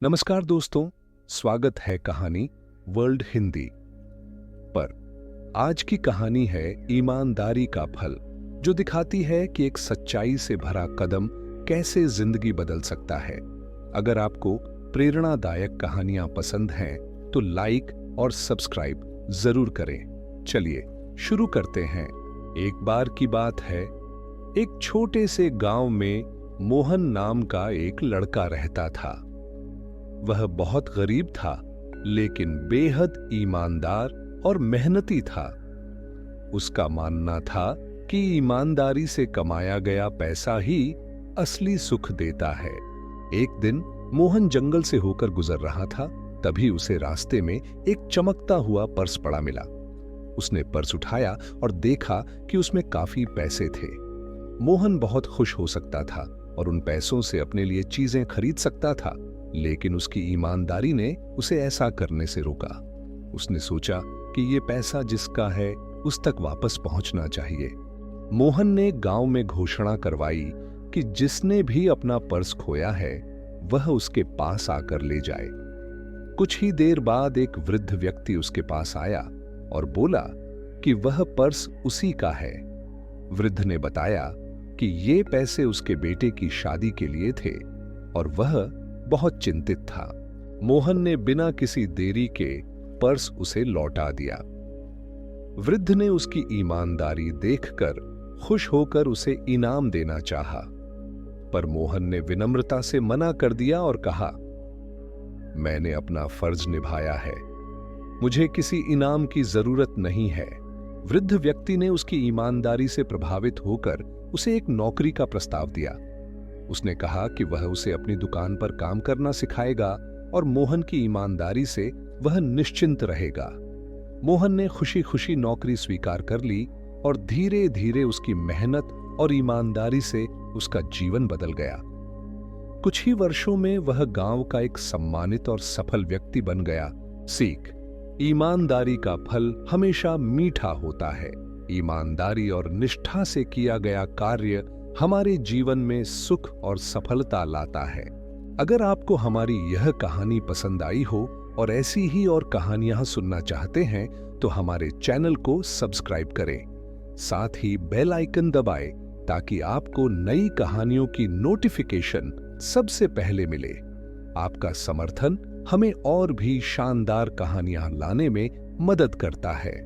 नमस्कार दोस्तों, स्वागत है कहानी वर्ल्ड हिंदी पर। आज की कहानी है ईमानदारी का फल, जो दिखाती है कि एक सच्चाई से भरा कदम कैसे जिंदगी बदल सकता है। अगर आपको प्रेरणादायक कहानियां पसंद हैं तो लाइक और सब्सक्राइब जरूर करें। चलिए शुरू करते हैं। एक बार की बात है, एक छोटे से गांव में मोहन नाम का एक लड़का रहता था। वह बहुत गरीब था, लेकिन बेहद ईमानदार और मेहनती था। उसका मानना था कि ईमानदारी से कमाया गया पैसा ही असली सुख देता है। एक दिन मोहन जंगल से होकर गुजर रहा था, तभी उसे रास्ते में एक चमकता हुआ पर्स पड़ा मिला। उसने पर्स उठाया और देखा कि उसमें काफी पैसे थे। मोहन बहुत खुश हो सकता था और उन पैसों से अपने लिए चीजें खरीद सकता था, लेकिन उसकी ईमानदारी ने उसे ऐसा करने से रोका। उसने सोचा कि ये पैसा जिसका है उस तक वापस पहुंचना चाहिए। मोहन ने गांव में घोषणा करवाई कि जिसने भी अपना पर्स खोया है वह उसके पास आकर ले जाए। कुछ ही देर बाद एक वृद्ध व्यक्ति उसके पास आया और बोला कि वह पर्स उसी का है। वृद्ध ने बताया कि ये पैसे उसके बेटे की शादी के लिए थे और वह बहुत चिंतित था। मोहन ने बिना किसी देरी के पर्स उसे लौटा दिया। वृद्ध ने उसकी ईमानदारी देखकर खुश होकर उसे इनाम देना चाहा, पर मोहन ने विनम्रता से मना कर दिया और कहा, मैंने अपना फर्ज निभाया है, मुझे किसी इनाम की जरूरत नहीं है। वृद्ध व्यक्ति ने उसकी ईमानदारी से प्रभावित होकर उसे एक नौकरी का प्रस्ताव दिया। उसने कहा कि वह उसे अपनी दुकान पर काम करना सिखाएगा और मोहन की ईमानदारी से वह निश्चिंत रहेगा। मोहन ने खुशी खुशी नौकरी स्वीकार कर ली और धीरे धीरे उसकी मेहनत और ईमानदारी से उसका जीवन बदल गया। कुछ ही वर्षों में वह गांव का एक सम्मानित और सफल व्यक्ति बन गया। सीख: ईमानदारी का फल हमेशा मीठा होता है। ईमानदारी और निष्ठा से किया गया कार्य हमारे जीवन में सुख और सफलता लाता है। अगर आपको हमारी यह कहानी पसंद आई हो और ऐसी ही और कहानियां सुनना चाहते हैं तो हमारे चैनल को सब्सक्राइब करें। साथ ही बेल आइकन दबाएं ताकि आपको नई कहानियों की नोटिफिकेशन सबसे पहले मिले। आपका समर्थन हमें और भी शानदार कहानियां लाने में मदद करता है।